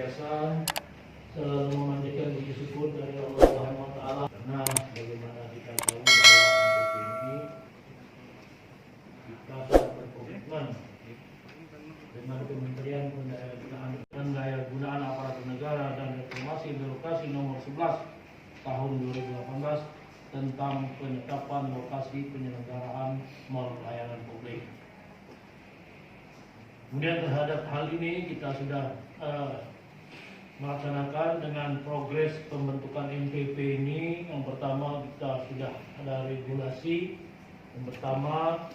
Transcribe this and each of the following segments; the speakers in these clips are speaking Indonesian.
senantiasa selalu memanjatkan puji syukur dari Allah Subhanahu wa taala, karena bagaimana kita tahu bahwa MPP ini kita sangat berkomitmen dengan Kementerian Pendayaan Daya Gunaan Aparatur Negara dan Reformasi Birokrasi nomor 11 tahun 2018 tentang penetapan lokasi penyelenggaraan mal pelayanan publik. Kemudian terhadap hal ini kita sudah melaksanakan dengan progres pembentukan MPP ini. Yang pertama, kita sudah ada regulasi. Yang pertama,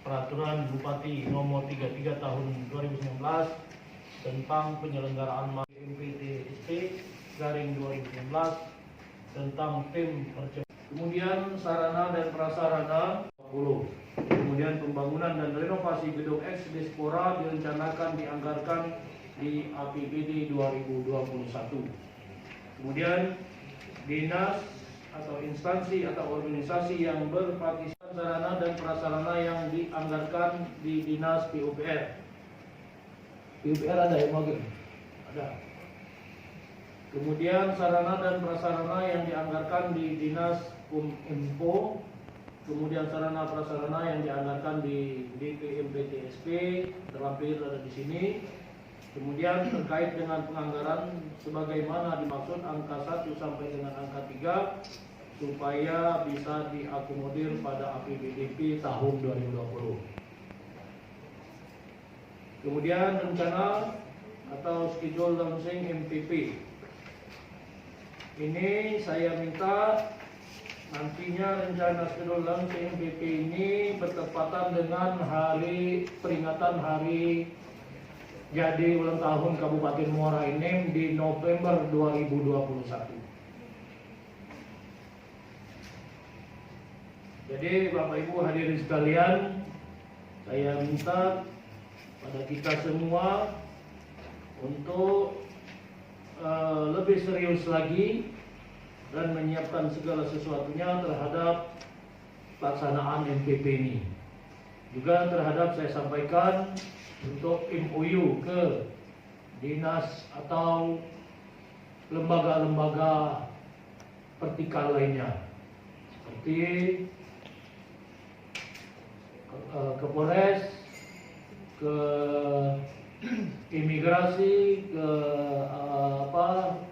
Peraturan Bupati Nomor 33 Tahun 2019 tentang penyelenggaraan MPTSP garing 2019 tentang tim percepatan. Kemudian sarana dan prasarana 10. Kemudian pembangunan dan renovasi gedung X Dispora direncanakan dianggarkan di APBD 2021. Kemudian dinas atau instansi atau organisasi yang berpartisipasi sarana dan prasarana yang dianggarkan di dinas PUPR. PUPR ada ya, Mag? Ada. Kemudian sarana dan prasarana yang dianggarkan di dinas Kominfo. Kemudian sarana prasarana yang dianggarkan di DPMPTSP terlampir ada di sini. Kemudian terkait dengan penganggaran sebagaimana dimaksud angka 1 sampai dengan angka 3 supaya bisa diakomodir pada APBDP tahun 2020. Kemudian rencana atau schedule launching MPP. Ini saya minta nantinya rencana schedule launching MPP ini bertepatan dengan peringatan hari jadi ulang tahun Kabupaten Muara Enim di November 2021. Jadi Bapak Ibu hadirin sekalian, saya minta pada kita semua untuk lebih serius lagi dan menyiapkan segala sesuatunya terhadap pelaksanaan MPP ini. Juga terhadap saya sampaikan untuk MOU ke dinas atau lembaga-lembaga vertikal lainnya seperti ke Polres, ke imigrasi, ke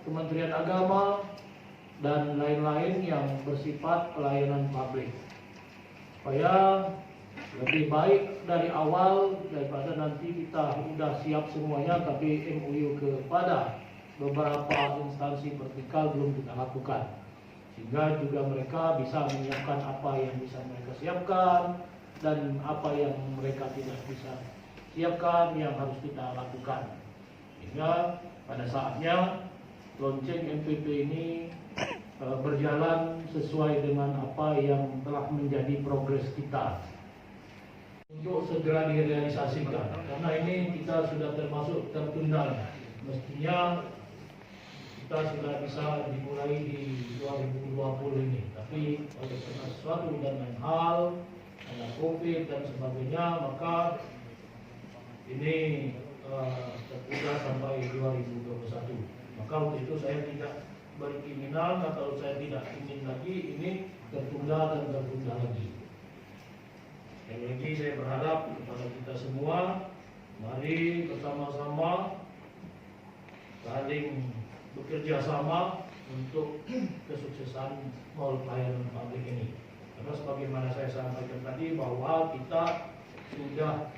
Kementerian Agama dan lain-lain yang bersifat pelayanan publik, supaya lebih baik dari awal daripada nanti kita sudah siap semuanya tapi MOU kepada beberapa instansi vertikal belum kita lakukan, sehingga juga mereka bisa menyiapkan apa yang bisa mereka siapkan dan apa yang mereka tidak bisa siapkan yang harus kita lakukan, sehingga pada saatnya launching MPP ini berjalan sesuai dengan apa yang telah menjadi progres kita untuk segera direalisasikan. Karena ini kita sudah termasuk tertunda, mestinya kita sudah bisa dimulai di 2020 ini, tapi oleh karena sesuatu dan lain hal, ada COVID dan sebagainya, maka ini tertunda sampai 2021. Maka untuk itu saya tidak berkeinginan atau saya tidak ingin lagi ini tertunda dan tertunda lagi. Sekali lagi saya berharap kepada kita semua, mari bersama-sama saling bekerja sama untuk kesuksesan mal pelayanan publik ini. Karena sebagaimana saya sampaikan tadi bahwa kita sudah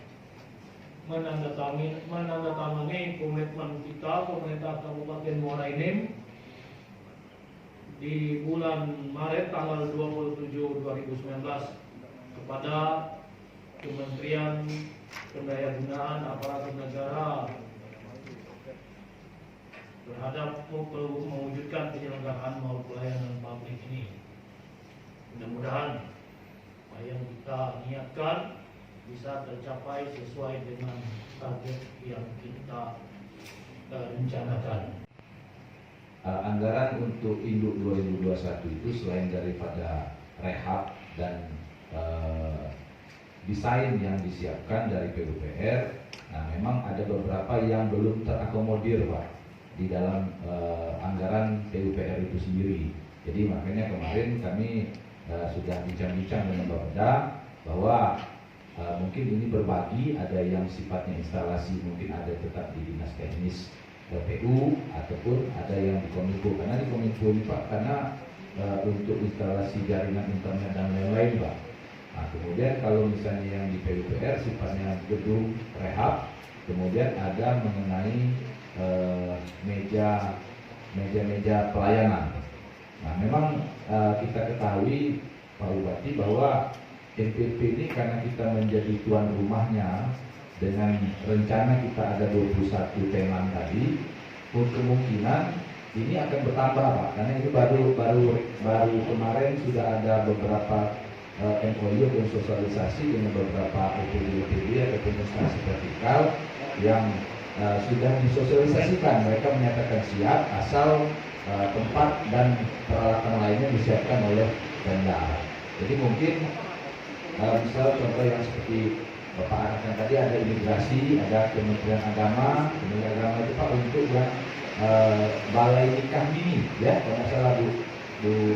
menandatangani komitmen kita, pemerintah Kabupaten Muara Enim, di bulan Maret tanggal 27 2019 kepada Kementerian Pendayaan Aparatur Negara terhadap mewujudkan penyelenggaraan mal pelayanan publik ini. Mudah-mudahan apa yang kita niatkan bisa tercapai sesuai dengan target yang kita rencanakan. Anggaran untuk Induk 2021 itu selain daripada rehab dan desain yang disiapkan dari PUPR, nah memang ada beberapa yang belum terakomodir, Pak. di dalam anggaran PUPR itu sendiri. Jadi makanya kemarin kami sudah bincang-bincang dengan Bapeda bahwa mungkin ini berbagi, ada yang sifatnya instalasi mungkin ada tetap di dinas teknis PU ataupun ada yang di Kominfo. Karena di Kominfo ini Pak, karena untuk instalasi jaringan internet dan lain-lain Pak. Nah, kemudian kalau misalnya yang di PUPR sifatnya gedung rehab, kemudian ada mengenai meja-meja pelayanan. Nah, memang kita ketahui Pak Bupati bahwa MPP ini karena kita menjadi tuan rumahnya dengan rencana kita ada 21 tenan tadi, kemungkinan ini akan bertambah Pak, karena ini baru kemarin sudah ada beberapa MOU dan sosialisasi dengan beberapa OPD ataupun instansi vertikal yang sudah disosialisasikan. Mereka menyatakan siap asal tempat dan peralatan lainnya disiapkan oleh Pemda. Jadi mungkin misal contoh yang seperti Bapak katakan tadi, ada imigrasi, ada Kementerian Agama itu Pak untuk yang balai nikah dini ya, kalau nggak salah Bu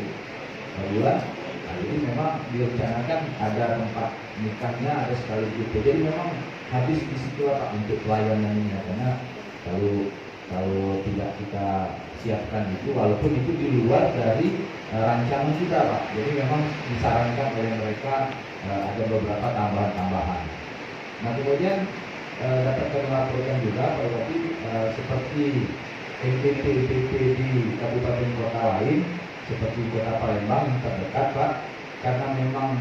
Bulan. Nah, jadi memang direncanakan ada tempat nikahnya, ada sekali gitu. Jadi memang habis di situ Pak untuk pelayanannya, karena kalau tidak kita siapkan itu, walaupun itu di luar dari rancangan kita Pak. Jadi memang disarankan oleh mereka ada beberapa tambahan-tambahan. Nah, kemudian dapat kami laporkan juga Pak Bupati, seperti MPP di kabupaten kota lain seperti Kota Palembang yang terdekat Pak, karena memang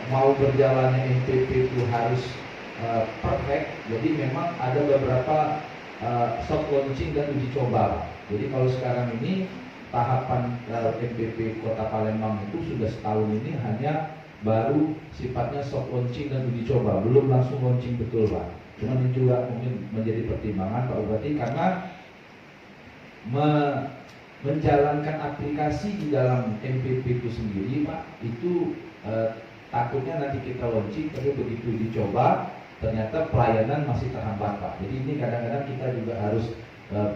mau berjalannya MPP itu harus perfect, jadi memang ada beberapa soft launching dan uji coba Pak. Jadi kalau sekarang ini tahapan MPP Kota Palembang itu sudah setahun ini hanya baru sifatnya soft launching dan uji coba, belum langsung launching betul Pak. Cuma ini juga mungkin menjadi pertimbangan Pak Bupati, karena menjalankan aplikasi di dalam MPP itu sendiri Pak, itu takutnya nanti kita launching tapi begitu dicoba ternyata pelayanan masih terhambat Pak. Jadi ini kadang-kadang kita juga harus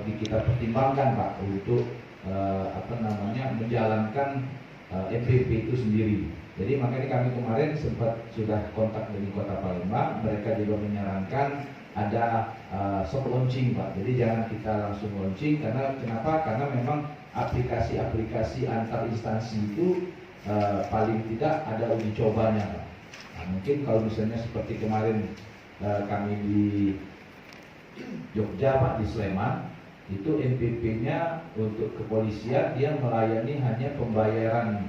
kita pertimbangkan Pak untuk menjalankan MPP itu sendiri. Jadi makanya kami kemarin sempat sudah kontak dengan Kota Palembang, mereka juga menyarankan ada soft launching Pak. Jadi jangan kita langsung launching, karena kenapa? Karena memang aplikasi-aplikasi antar instansi itu paling tidak ada uji cobanya Pak. Nah, mungkin kalau misalnya seperti kemarin kami di Jogja Pak, di Sleman, itu MPP-nya untuk kepolisian dia melayani hanya pembayaran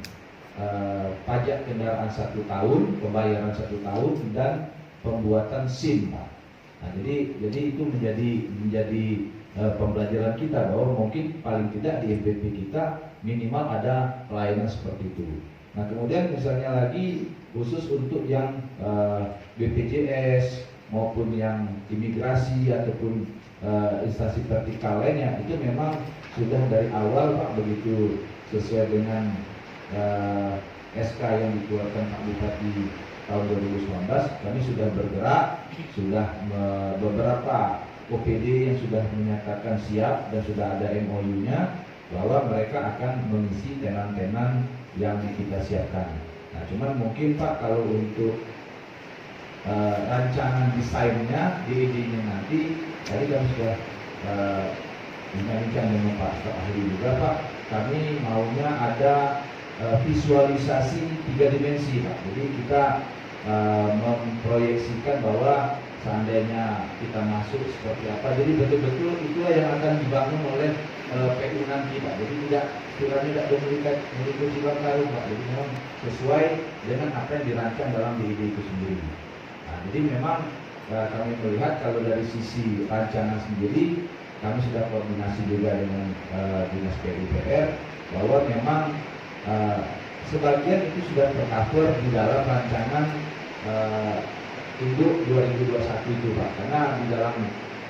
pajak kendaraan 1 tahun, pembayaran 1 tahun dan pembuatan SIM Pak. Nah, jadi itu menjadi pembelajaran kita bahwa mungkin paling tidak di MPP kita minimal ada pelayanan seperti itu. Nah, kemudian misalnya lagi khusus untuk yang BPJS maupun yang imigrasi ataupun instansi vertikal lainnya, itu memang sudah dari awal Pak, begitu sesuai dengan SK yang dikeluarkan Pak Bupati tahun 2019, kami sudah bergerak, sudah beberapa OPD yang sudah menyatakan siap dan sudah ada MOU-nya bahwa mereka akan mengisi tenan-tenan yang kita siapkan. Nah, cuman mungkin Pak kalau untuk rancangan desainnya, DED-nya nanti, tadi kami sudah bincang dengan Pak Staf Ahli juga Pak, kami maunya ada visualisasi 3 dimensi Pak. Jadi kita memproyeksikan bahwa seandainya kita masuk seperti apa, jadi betul-betul itulah yang akan dibangun oleh PU nanti Pak. Jadi tidak memiliki silang karung Pak. Jadi memang sesuai dengan apa yang dirancang dalam DID itu sendiri. Nah, jadi memang kami melihat kalau dari sisi rancangan sendiri, kami sudah koordinasi juga dengan Dinas PUPR bahwa memang sebagian itu sudah tercover di dalam rancangan induk 2021 itu Pak, karena di dalam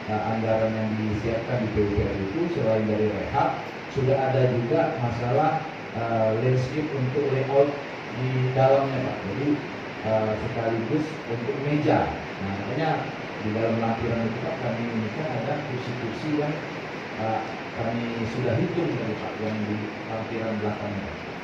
anggaran yang disiapkan di PUPR itu selain dari rehab sudah ada juga masalah landscape untuk layout di dalamnya Pak. Jadi sekaligus untuk meja. Nah, makanya di dalam lampiran itu Pak, kami inginkan ada kursi-kursi yang kami sudah hitung dari Pak yang di lampiran belakangnya.